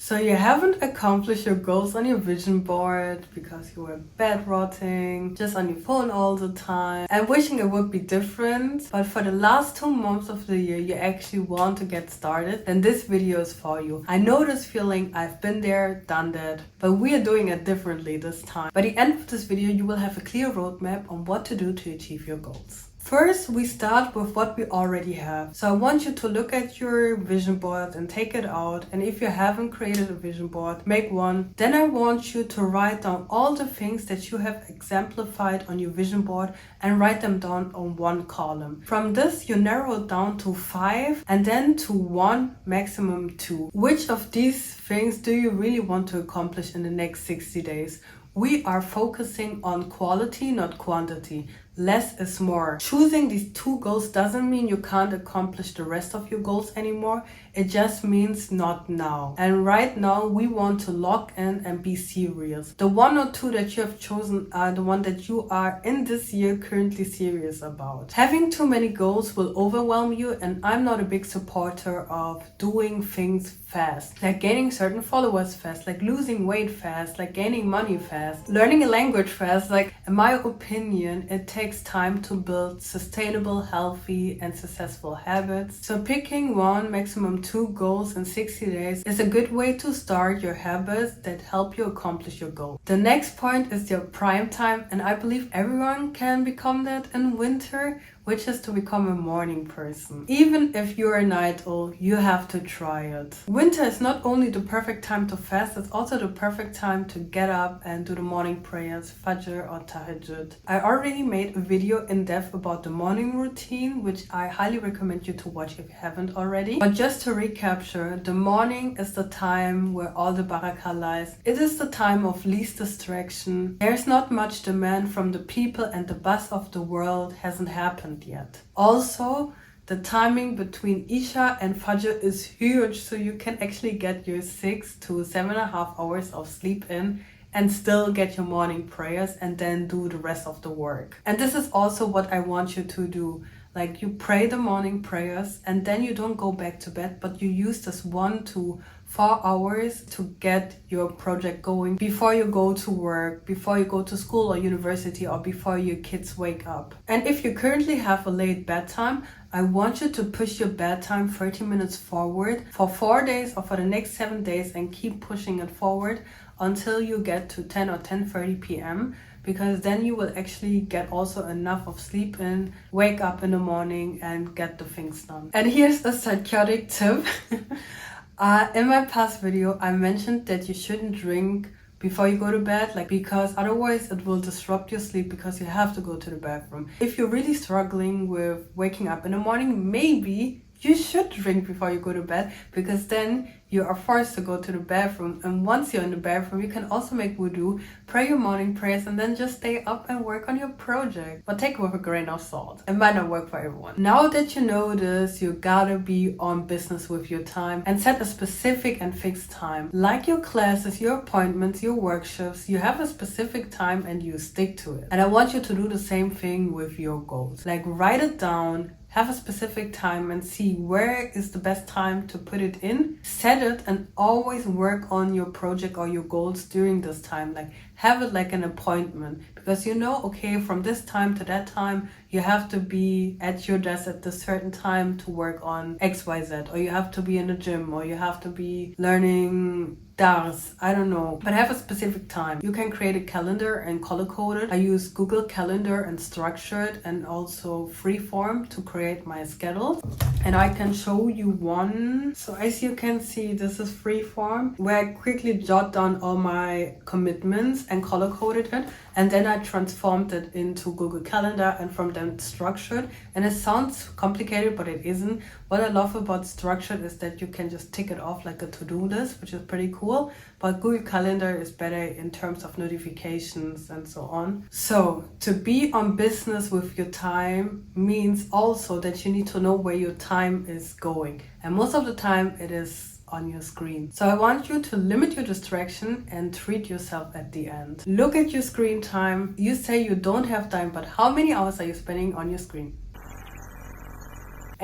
So you haven't accomplished your goals on your vision board because you were bed rotting, just on your phone all the time, and wishing it would be different. But for the last 2 months of the year, you actually want to get started, then this video is for you. I know this feeling, I've been there, done that, but we are doing it differently this time. By the end of this video, you will have a clear roadmap on what to do to achieve your goals. First, we start with what we already have. So I want you to look at your vision board and take it out. And if you haven't created a vision board, make one. Then I want you to write down all the things that you have exemplified on your vision board and write them down on one column. From this, you narrow it down to 5 and then to 1, maximum 2. Which of these things do you really want to accomplish in the next 60 days? We are focusing on quality, not quantity. Less is more. Choosing these 2 goals doesn't mean you can't accomplish the rest of your goals anymore. It just means not now. And right now we want to lock in and be serious. The 1 or 2 that you have chosen are the one that you are in this year currently serious about. Having too many goals will overwhelm you, and I'm not a big supporter of doing things fast. Like gaining certain followers fast, like losing weight fast, like gaining money fast, learning a language fast. Like, in my opinion, it takes time to build sustainable, healthy, and successful habits. So picking 1, maximum 2 goals in 60 days is a good way to start your habits that help you accomplish your goal. The next point is your prime time, and I believe everyone can become that in winter, which is to become a morning person. Even if you're a night owl, you have to try it. Winter is not only the perfect time to fast, it's also the perfect time to get up and do the morning prayers, Fajr or Tahajjud. I already made a video in depth about the morning routine, which I highly recommend you to watch if you haven't already. But just to recapture, the morning is the time where all the barakah lies. It is the time of least distraction. There's not much demand from the people, and the buzz of the world hasn't happened yet. Also, the timing between Isha and Fajr is huge, so you can actually get your 6 to 7.5 hours of sleep in and still get your morning prayers and then do the rest of the work. And this is also what I want you to do. Like, you pray the morning prayers and then you don't go back to bed, but you use this 1 to 4 hours to get your project going before you go to work, before you go to school or university, or before your kids wake up. And if you currently have a late bedtime, I want you to push your bedtime 30 minutes forward for 4 days or for the next 7 days, and keep pushing it forward until you get to 10 or 10:30 p.m. because then you will actually get also enough of sleep in, wake up in the morning and get the things done. And here's a psychotic tip. In my past video, I mentioned that you shouldn't drink before you go to bed, because otherwise it will disrupt your sleep because you have to go to the bathroom. If you're really struggling with waking up in the morning, maybe you should drink before you go to bed, because then you are forced to go to the bathroom. And once you're in the bathroom, you can also make wudu, pray your morning prayers, and then just stay up and work on your project. But take it with a grain of salt. It might not work for everyone. Now that you know this, you gotta be on business with your time and set a specific and fixed time. Like your classes, your appointments, your workshops, you have a specific time and you stick to it. And I want you to do the same thing with your goals. Like, write it down, have a specific time and see where is the best time to put it in. Set it and always work on your project or your goals during this time. Like, have it like an appointment, because you know, okay, from this time to that time, you have to be at your desk at a certain time to work on XYZ, or you have to be in the gym, or you have to be learning Dars, I don't know, but have a specific time. You can create a calendar and color code it. I use Google Calendar and Structured and also Freeform to create my schedule. And I can show you one. So as you can see, this is Freeform, where I quickly jot down all my commitments and color coded it. And then I transformed it into Google Calendar, and from then Structured. And it sounds complicated, but it isn't. What I love about Structured is that you can just tick it off like a to-do list, which is pretty cool. But Google Calendar is better in terms of notifications and so on. So to be on business with your time means also that you need to know where your time is going. And most of the time it is on your screen. So I want you to limit your distraction and treat yourself at the end. Look at your screen time. You say you don't have time, but how many hours are you spending on your screen?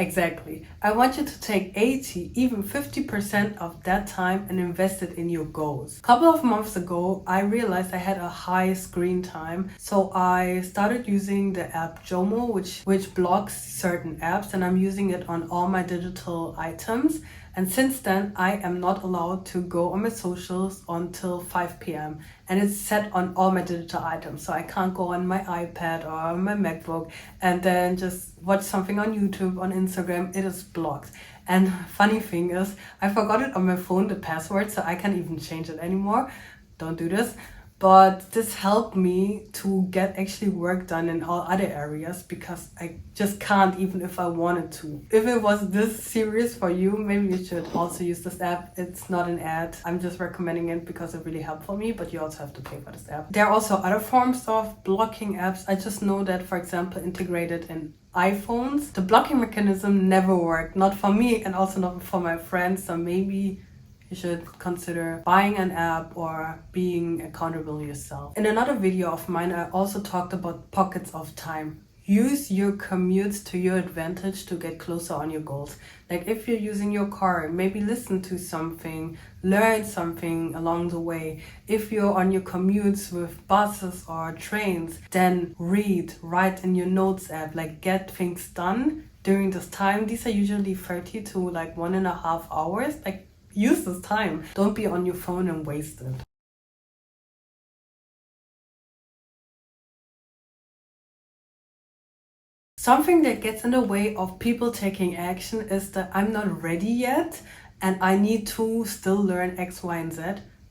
Exactly. I want you to take 80, even 50% of that time and invest it in your goals. A couple of months ago, I realized I had a high screen time. So I started using the app Jomo, which blocks certain apps, and I'm using it on all my digital items. And since then, I am not allowed to go on my socials until 5 p.m. And it's set on all my digital items. So I can't go on my iPad or on my MacBook and then just watch something on YouTube, on Instagram. It is blocked. And funny thing is, I forgot it on my phone, the password, so I can't even change it anymore. Don't do this. But this helped me to get actually work done in all other areas because I just can't even if I wanted to. If it was this serious for you, maybe you should also use this app. It's not an ad. I'm just recommending it because it really helped for me, but you also have to pay for this app. There are also other forms of blocking apps. I just know that, for example, integrated in iPhones, the blocking mechanism never worked. Not for me and also not for my friends. So maybe you should consider buying an app or being accountable yourself. In another video of mine, I also talked about pockets of time. Use your commutes to your advantage to get closer on your goals. Like if you're using your car, maybe listen to something, learn something along the way. If you're on your commutes with buses or trains, then read, write in your notes app, like get things done during this time. These are usually 30 to like 1.5 hours. Like use this time. Don't be on your phone and waste it. Something that gets in the way of people taking action is that I'm not ready yet and I need to still learn X, Y, and Z.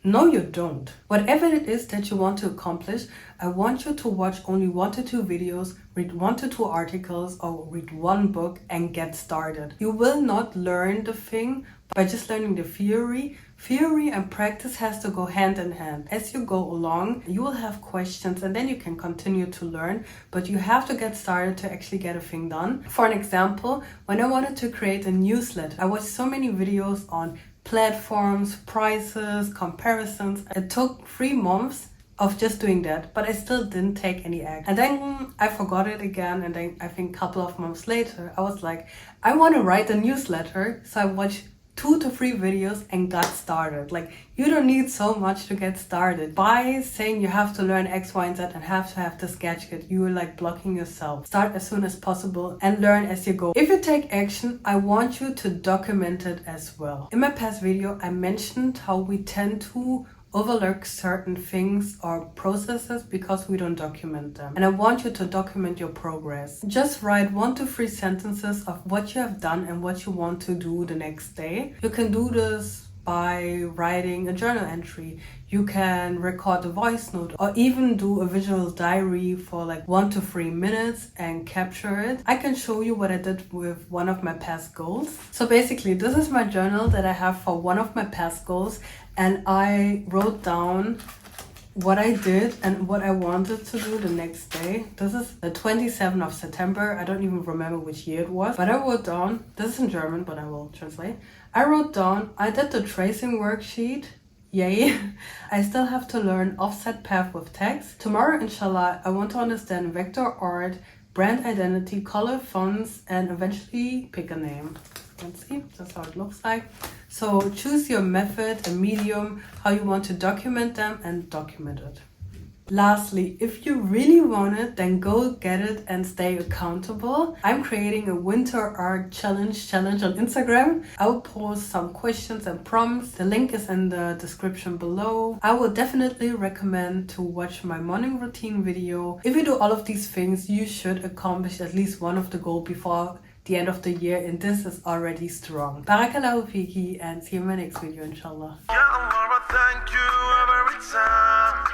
No, you don't. Whatever it is that you want to accomplish, I want you to watch only 1 to 2 videos, read 1 to 2 articles, or read 1 book and get started. You will not learn the thing by just learning the theory. Theory and practice has to go hand in hand. As you go along, you will have questions and then you can continue to learn, but you have to get started to actually get a thing done. For an example, when I wanted to create a newsletter, I watched so many videos on platforms, prices, comparisons. It took 3 months of just doing that, but I still didn't take any action. And then I forgot it again, and then I think a couple of months later, I was like, I want to write a newsletter. So I watched 2 to 3 videos and got started. Like, you don't need so much to get started. By saying you have to learn X, Y, and Z and have to have this gadget, you are like blocking yourself. Start as soon as possible and learn as you go. If you take action, I want you to document it as well. In my past video, I mentioned how we tend to overlook certain things or processes because we don't document them. And I want you to document your progress. Just write 1 to 3 sentences of what you have done and what you want to do the next day. You can do this by writing a journal entry. You can record a voice note or even do a visual diary for like 1 to 3 minutes and capture it. I can show you what I did with one of my past goals. So basically, this is my journal that I have for one of my past goals, and I wrote down what I did and what I wanted to do the next day. This is the 27th of September. I don't even remember which year it was, but I wrote down, this is in German, but I will translate. I wrote down, I did the tracing worksheet. Yay. I still have to learn offset path with text. Tomorrow, inshallah, I want to understand vector art, brand identity, color, fonts, and eventually pick a name. Let's see, that's how it looks like. So choose your method, a medium, how you want to document them, and document it. Lastly, if you really want it, then go get it and stay accountable. I'm creating a winter art challenge on Instagram. I will post some questions and prompts. The link is in the description below. I would definitely recommend to watch my morning routine video. If you do all of these things, you should accomplish at least one of the goals before the end of the year, and this is already strong. Barakallahu fiki, and see you in my next video, inshallah.